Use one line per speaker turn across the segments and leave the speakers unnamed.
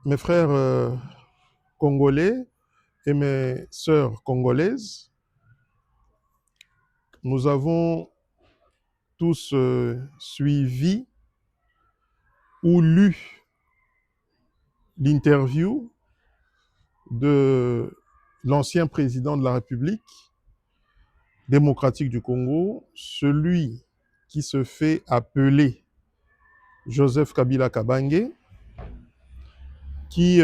Mes frères congolais et mes sœurs congolaises, nous avons tous suivi ou lu l'interview de l'ancien président de la République démocratique du Congo, celui qui se fait appeler Joseph Kabila Kabange, qui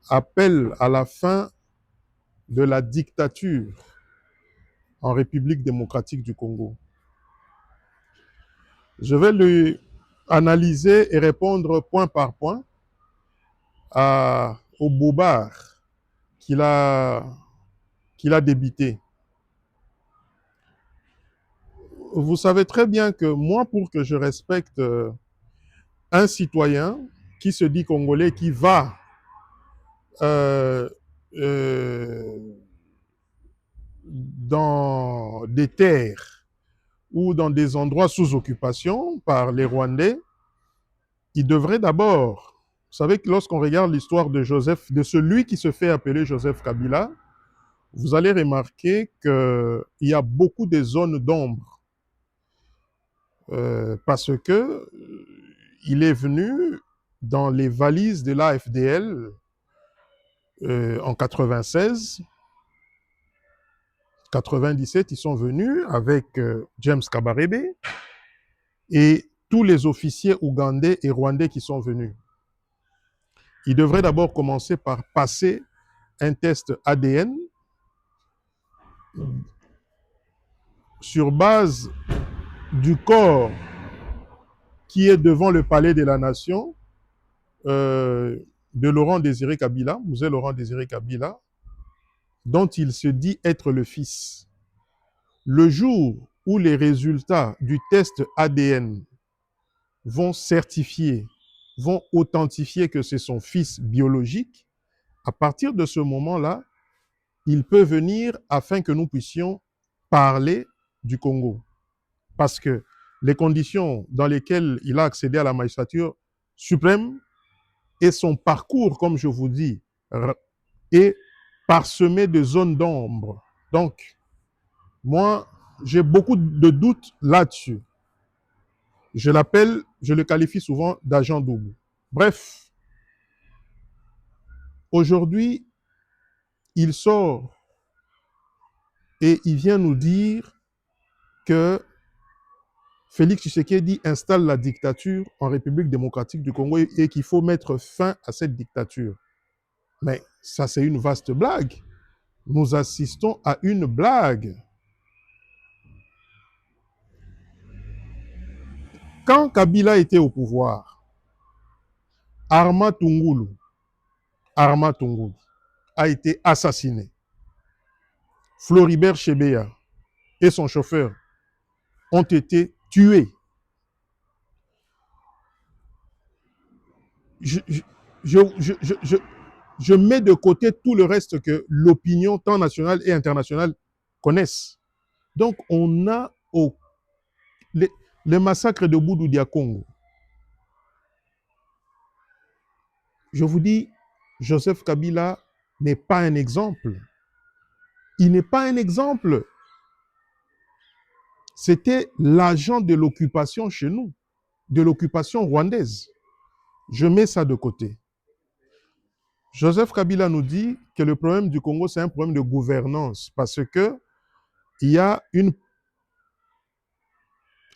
appelle à la fin de la dictature en République démocratique du Congo. Je vais lui analyser et répondre point par point au bobard qu'il a débité. Vous savez très bien que moi, pour que je respecte un citoyen qui se dit congolais, qui va euh, euh, dans des terres ou dans des endroits sous occupation par les Rwandais, il devrait d'abord, vous savez que lorsqu'on regarde l'histoire de Joseph, de celui qui se fait appeler Joseph Kabila, vous allez remarquer qu'il y a beaucoup de zones d'ombre parce que il est venu dans les valises de l'AFDL en 96, 97, ils sont venus avec James Kabarebe et tous les officiers ougandais et rwandais qui sont venus. Il devrait d'abord commencer par passer un test ADN sur base du corps qui est devant le palais de la nation de Laurent Désiré Kabila, Mzee Laurent Désiré Kabila, dont il se dit être le fils. Le jour où les résultats du test ADN vont certifier, vont authentifier que c'est son fils biologique, à partir de ce moment-là, il peut venir afin que nous puissions parler du Congo. Parce que les conditions dans lesquelles il a accédé à la magistrature suprême et son parcours, comme je vous dis, est parsemé de zones d'ombre. Donc, moi, j'ai beaucoup de doutes là-dessus. Je le qualifie souvent d'agent double. Bref, aujourd'hui, il sort et il vient nous dire que Félix Tshisekedi installe la dictature en République démocratique du Congo et qu'il faut mettre fin à cette dictature. Mais ça, c'est une vaste blague. Nous assistons à une blague. Quand Kabila était au pouvoir, Arma Tungulu a été assassiné. Floribert Chebeya et son chauffeur ont été tués. Je, je, je, je, je mets de côté tout le reste que l'opinion tant nationale et internationale connaissent. Donc, on a le massacre de Boudou Dia-Congo. Je vous dis, Joseph Kabila n'est pas un exemple. Il n'est pas un exemple. C'était l'agent de l'occupation chez nous, de l'occupation rwandaise. Je mets ça de côté. Joseph Kabila nous dit que le problème du Congo, c'est un problème de gouvernance parce que il y a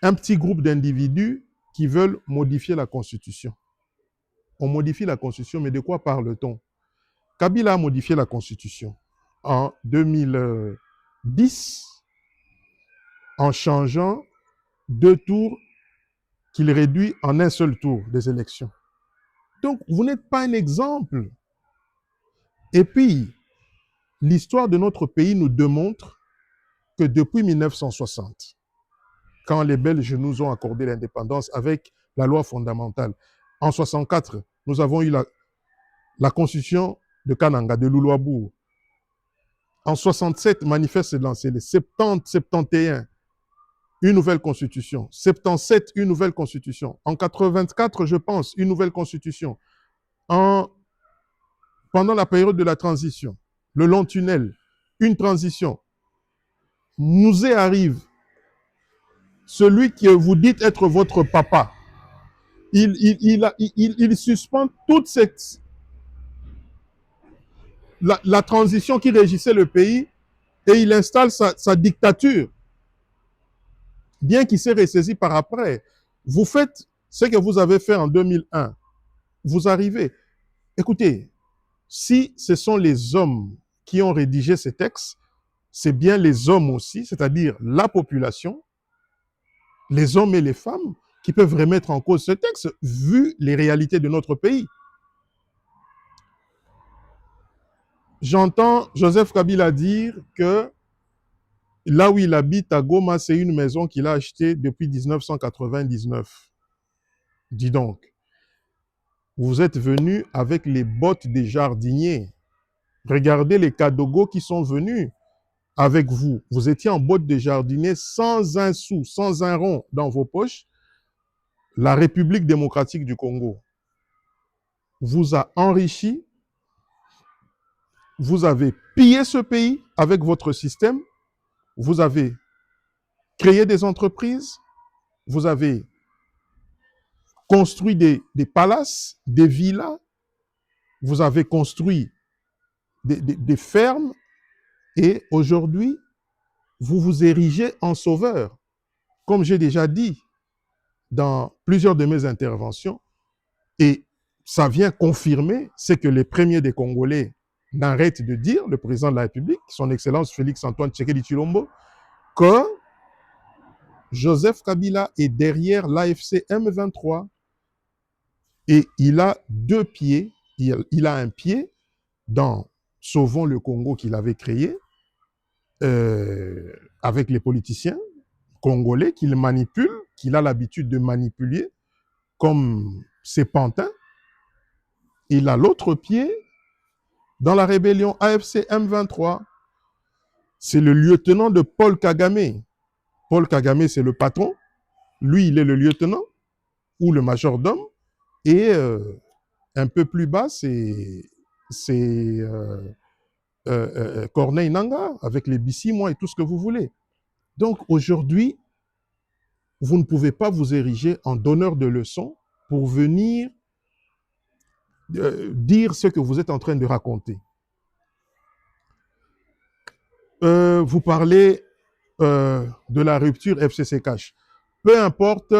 un petit groupe d'individus qui veulent modifier la Constitution. On modifie la Constitution, mais de quoi parle-t-on? Kabila a modifié la Constitution en 2010 en changeant 2 tours qu'il réduit en un seul tour des élections. Donc, vous n'êtes pas un exemple. Et puis, l'histoire de notre pays nous démontre que depuis 1960, quand les Belges nous ont accordé l'indépendance avec la loi fondamentale, en 1964, nous avons eu la constitution de Kananga, de Loulouabourg. En 67, manifeste lancé, les 70, 71, une nouvelle constitution. 77, une nouvelle constitution. En 84, je pense, une nouvelle constitution. Pendant la période de la transition, le long tunnel, une transition. Mouzé arrive. Celui que vous dites être votre papa, il suspend toute la transition qui régissait le pays et il installe sa dictature, bien qu'il s'est ressaisi par après. Vous faites ce que vous avez fait en 2001. Vous arrivez. Écoutez, si ce sont les hommes qui ont rédigé ces textes, c'est bien les hommes aussi, c'est-à-dire la population, les hommes et les femmes, qui peuvent remettre en cause ce texte, vu les réalités de notre pays. J'entends Joseph Kabila dire que là où il habite à Goma, c'est une maison qu'il a achetée depuis 1999. Dis donc, vous êtes venu avec les bottes des jardiniers. Regardez les Kadogo qui sont venus avec vous. Vous étiez en bottes de jardinier sans un sou, sans un rond dans vos poches. La République démocratique du Congo vous a enrichi. Vous avez pillé ce pays avec votre système. Vous avez créé des entreprises. Vous avez construit des palaces, des villas. Vous avez construit des fermes. Et aujourd'hui, vous vous érigez en sauveur. Comme j'ai déjà dit dans plusieurs de mes interventions, et ça vient confirmer ce que les premiers des Congolais n'arrêtent de dire, le président de la République, son Excellence Félix-Antoine Tshisekedi Tshilombo, que Joseph Kabila est derrière l'AFC M23 et il a deux pieds, il a un pied dans Sauvons le Congo qu'il avait créé avec les politiciens congolais qu'il manipule, qu'il a l'habitude de manipuler comme ses pantins. Il a l'autre pied dans la rébellion AFC M23. C'est le lieutenant de Paul Kagame. Paul Kagame, c'est le patron. Lui, il est le lieutenant ou le majordome. Et un peu plus bas, c'est Corneille Nangaa avec les Bissimois et tout ce que vous voulez. Donc aujourd'hui, vous ne pouvez pas vous ériger en donneur de leçons pour venir dire ce que vous êtes en train de raconter. Vous parlez de la rupture FCC Cash. Peu importe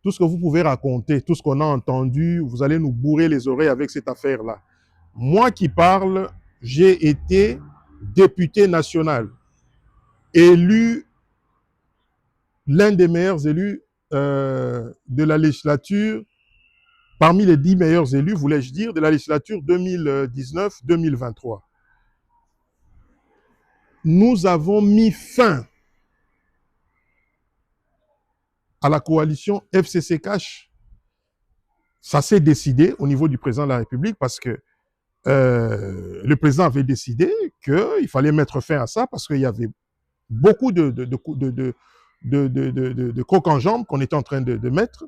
tout ce que vous pouvez raconter, tout ce qu'on a entendu, vous allez nous bourrer les oreilles avec cette affaire-là. Moi qui parle, j'ai été député national, élu, l'un des meilleurs élus de la législature, parmi les 10 meilleurs élus, voulais-je dire, de la législature 2019-2023. Nous avons mis fin à la coalition FCC Cash. Ça s'est décidé au niveau du président de la République parce que le président avait décidé qu'il fallait mettre fin à ça parce qu'il y avait beaucoup de crocs en jambes qu'on était en train de mettre.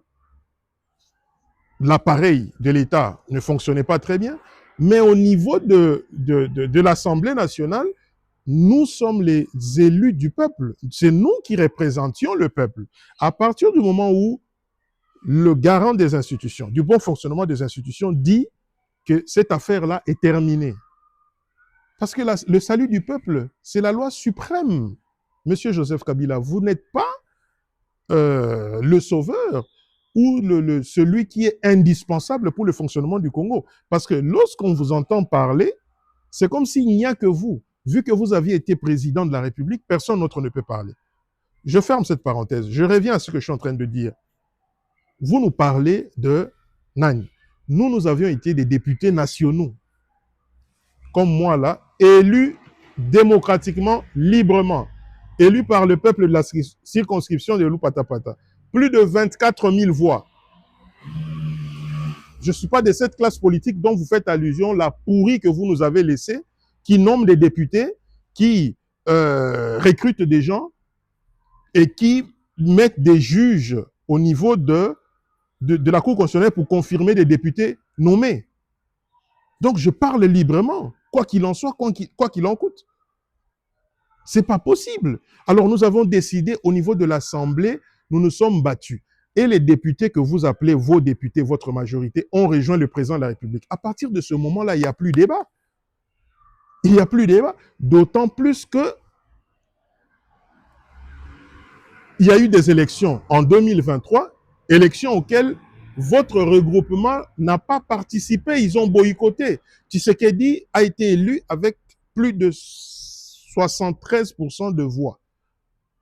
L'appareil de l'État ne fonctionnait pas très bien, mais au niveau de l'Assemblée nationale, nous sommes les élus du peuple. C'est nous qui représentions le peuple. À partir du moment où le garant des institutions, du bon fonctionnement des institutions, dit que cette affaire-là est terminée. Parce que le salut du peuple, c'est la loi suprême. Monsieur Joseph Kabila, vous n'êtes pas le sauveur ou celui qui est indispensable pour le fonctionnement du Congo. Parce que lorsqu'on vous entend parler, c'est comme s'il n'y a que vous. Vu que vous aviez été président de la République, personne d'autre ne peut parler. Je ferme cette parenthèse. Je reviens à ce que je suis en train de dire. Vous nous parlez de Nani. Nous avions été des députés nationaux, comme moi là, élus démocratiquement, librement, élus par le peuple de la circonscription de Lupatapata. Plus de 24 000 voix. Je ne suis pas de cette classe politique dont vous faites allusion, la pourrie que vous nous avez laissée, qui nomme des députés, qui recrute des gens et qui mettre des juges au niveau de la Cour constitutionnelle pour confirmer des députés nommés. Donc, je parle librement, quoi qu'il en soit, quoi qu'il en coûte. C'est pas possible. Alors, nous avons décidé au niveau de l'Assemblée, nous nous sommes battus. Et les députés que vous appelez vos députés, votre majorité, ont rejoint le président de la République. À partir de ce moment-là, il n'y a plus de débat. Il n'y a plus de débat. D'autant plus que il y a eu des élections en 2023, élections auxquelles votre regroupement n'a pas participé, ils ont boycotté. Tshisekedi a été élu avec plus de 73% de voix.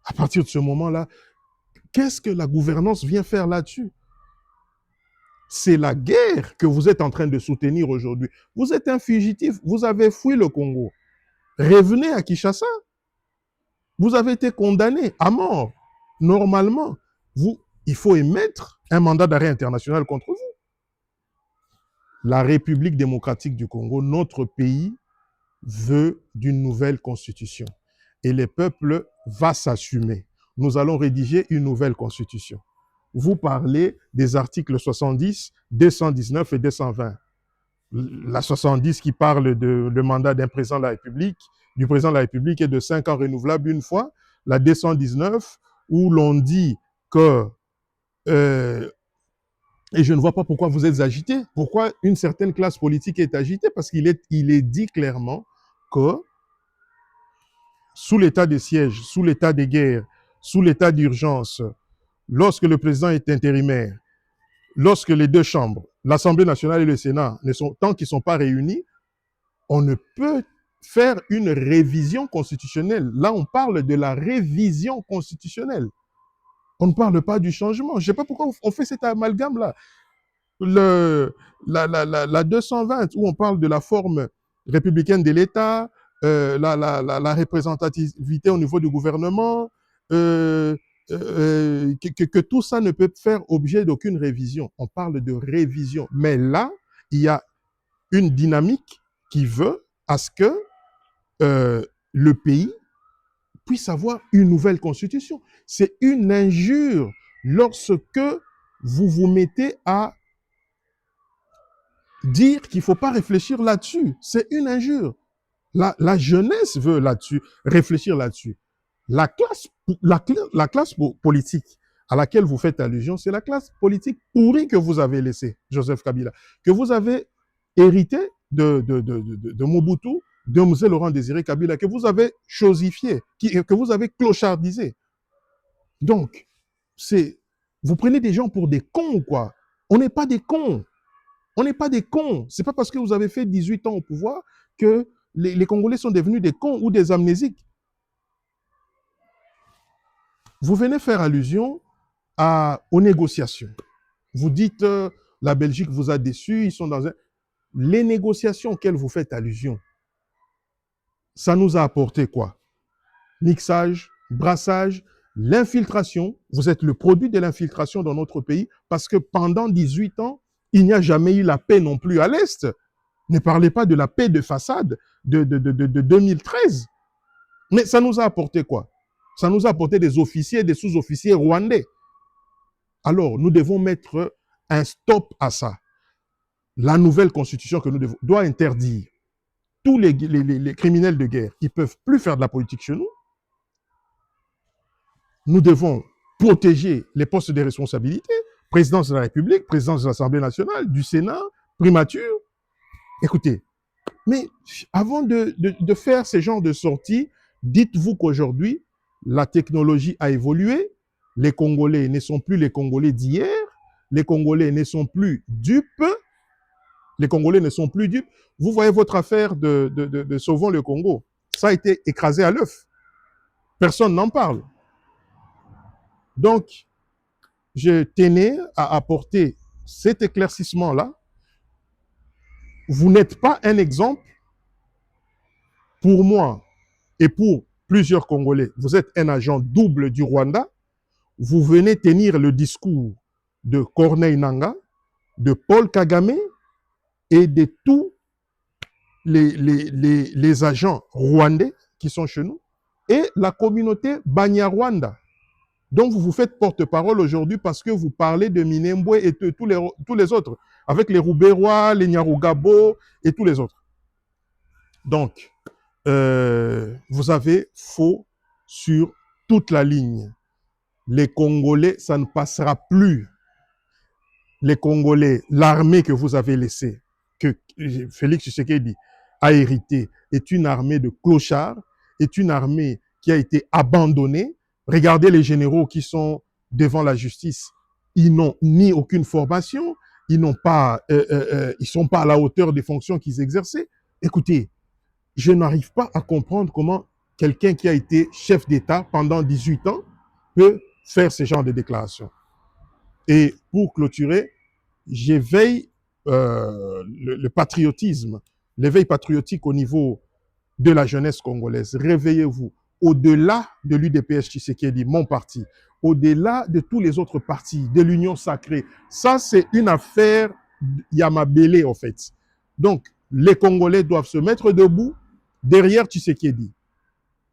À partir de ce moment-là, qu'est-ce que la gouvernance vient faire là-dessus? C'est la guerre que vous êtes en train de soutenir aujourd'hui. Vous êtes un fugitif, vous avez fui le Congo. Revenez à Kinshasa. Vous avez été condamné à mort. Normalement, il faut émettre un mandat d'arrêt international contre vous. La République démocratique du Congo, notre pays, veut d'une nouvelle constitution. Et le peuple va s'assumer. Nous allons rédiger une nouvelle constitution. Vous parlez des articles 70, 219 et 220. La 70 qui parle de le mandat d'un président de la République, du président de la République est de 5 ans renouvelable une fois. La 219 où l'on dit que et je ne vois pas pourquoi vous êtes agité. Pourquoi une certaine classe politique est agitée? Parce qu'il est dit clairement que sous l'état de siège, sous l'état de guerre, sous l'état d'urgence, lorsque le président est intérimaire, lorsque les deux chambres, l'Assemblée nationale et le Sénat, tant qu'ils ne sont pas réunis, on ne peut faire une révision constitutionnelle. Là, on parle de la révision constitutionnelle. On ne parle pas du changement. Je ne sais pas pourquoi on fait cet amalgame-là. La 220, où on parle de la forme républicaine de l'État, la représentativité au niveau du gouvernement, que tout ça ne peut faire objet d'aucune révision. On parle de révision. Mais là, il y a une dynamique qui veut à ce que le pays puisse avoir une nouvelle constitution. C'est une injure lorsque vous vous mettez à dire qu'il ne faut pas réfléchir là-dessus. C'est une injure. La jeunesse veut là-dessus, réfléchir là-dessus. La classe politique à laquelle vous faites allusion, c'est la classe politique pourrie que vous avez laissée, Joseph Kabila, que vous avez hérité de Mobutu, de M. Laurent Désiré Kabila, que vous avez chosifié, que vous avez clochardisé. Donc, vous prenez des gens pour des cons, quoi. On n'est pas des cons. On n'est pas des cons. C'est pas parce que vous avez fait 18 ans au pouvoir que les Congolais sont devenus des cons ou des amnésiques. Vous venez faire allusion aux négociations. Vous dites la Belgique vous a déçus, ils sont dans un... Les négociations auxquelles vous faites allusion, ça nous a apporté quoi? Mixage, brassage, l'infiltration. Vous êtes le produit de l'infiltration dans notre pays parce que pendant 18 ans, il n'y a jamais eu la paix non plus à l'Est. Ne parlez pas de la paix de façade de 2013. Mais ça nous a apporté quoi? Ça nous a apporté des officiers et des sous-officiers rwandais. Alors, nous devons mettre un stop à ça. La nouvelle constitution que nous devons doit interdire tous les criminels de guerre. Ils ne peuvent plus faire de la politique chez nous. Nous devons protéger les postes de responsabilité, présidence de la République, présidence de l'Assemblée nationale, du Sénat, primature. Écoutez, mais avant de faire ce genre de sorties, dites-vous qu'aujourd'hui, la technologie a évolué, les Congolais ne sont plus les Congolais d'hier, les Congolais ne sont plus dupes, les Congolais ne sont plus dupes. Vous voyez votre affaire de Sauvons le Congo, ça a été écrasé à l'œuf. Personne n'en parle. Donc, je tenais à apporter cet éclaircissement-là. Vous n'êtes pas un exemple pour moi et pour plusieurs Congolais. Vous êtes un agent double du Rwanda. Vous venez tenir le discours de Corneille Nangaa, de Paul Kagame et de tous les agents rwandais qui sont chez nous et la communauté Banyarwanda. Donc, vous vous faites porte-parole aujourd'hui parce que vous parlez de Minembwe et de tous les autres, avec les Rouberois, les Nyarugabo et tous les autres. Donc, vous avez faux sur toute la ligne. Les Congolais, ça ne passera plus. Les Congolais, l'armée que vous avez laissée, que Félix Tshisekedi a hérité, est une armée de clochards, est une armée qui a été abandonnée. Regardez les généraux qui sont devant la justice. Ils n'ont ni aucune formation, ils sont pas à la hauteur des fonctions qu'ils exerçaient. Écoutez, je n'arrive pas à comprendre comment quelqu'un qui a été chef d'État pendant 18 ans peut faire ce genre de déclaration. Et pour clôturer, j'éveille le patriotisme, l'éveil patriotique au niveau de la jeunesse congolaise. Réveillez-vous. Au-delà de l'UDPS Tshisekedi, mon parti, au-delà de tous les autres partis, de l'Union sacrée, ça c'est une affaire Yamabele en fait. Donc, les Congolais doivent se mettre debout derrière Tshisekedi.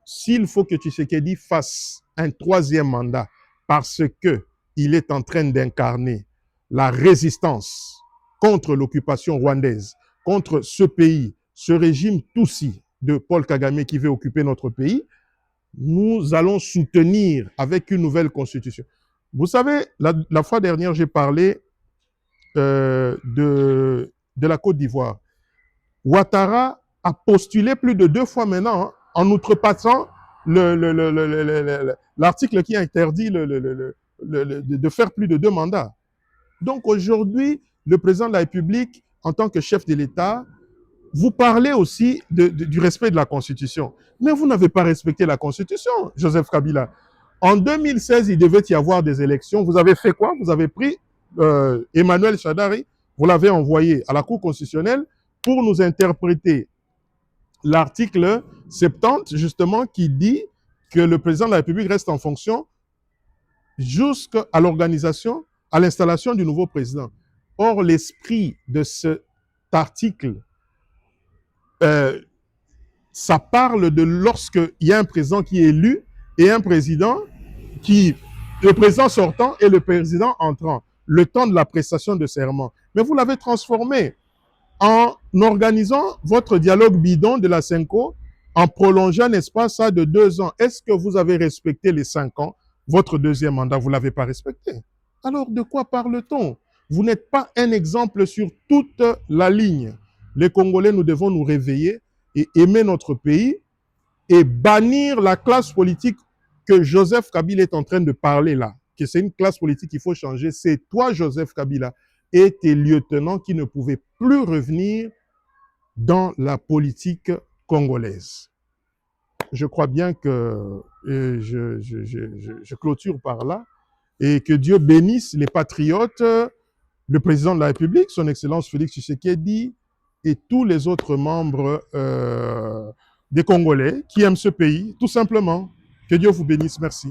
S'il faut que Tshisekedi fasse un troisième mandat parce qu'il est en train d'incarner la résistance contre l'occupation rwandaise, contre ce pays, ce régime Tutsi de Paul Kagame qui veut occuper notre pays, nous allons soutenir avec une nouvelle constitution. Vous savez, la fois dernière, j'ai parlé de la Côte d'Ivoire. Ouattara a postulé plus de 2 fois maintenant, hein, en outrepassant l'article qui interdit de faire plus de 2 mandats. Donc aujourd'hui, le président de la République, en tant que chef de l'État, vous parlez aussi du respect de la Constitution. Mais vous n'avez pas respecté la Constitution, Joseph Kabila. En 2016, il devait y avoir des élections. Vous avez fait quoi? Vous avez pris Emmanuel Shadari, vous l'avez envoyé à la Cour constitutionnelle pour nous interpréter l'article 70, justement, qui dit que le président de la République reste en fonction jusqu'à l'organisation, à l'installation du nouveau président. Or, l'esprit de cet article, ça parle de lorsqu'il y a un président qui est élu et un président le président sortant et le président entrant, le temps de la prestation de serment. Mais vous l'avez transformé en organisant votre dialogue bidon de la Cinco, en prolongeant, n'est-ce pas, ça de 2 ans. Est-ce que vous avez respecté les 5 ans? Votre deuxième mandat, vous ne l'avez pas respecté. Alors, de quoi parle-t-on? Vous n'êtes pas un exemple sur toute la ligne. Les Congolais, nous devons nous réveiller et aimer notre pays et bannir la classe politique que Joseph Kabila est en train de parler là. Que c'est une classe politique qu'il faut changer. C'est toi, Joseph Kabila, et tes lieutenants qui ne pouvaient plus revenir dans la politique congolaise. Je crois bien que je clôture par là et que Dieu bénisse les patriotes, le président de la République, son Excellence Félix Tshisekedi et tous les autres membres des Congolais qui aiment ce pays, tout simplement. Que Dieu vous bénisse. Merci.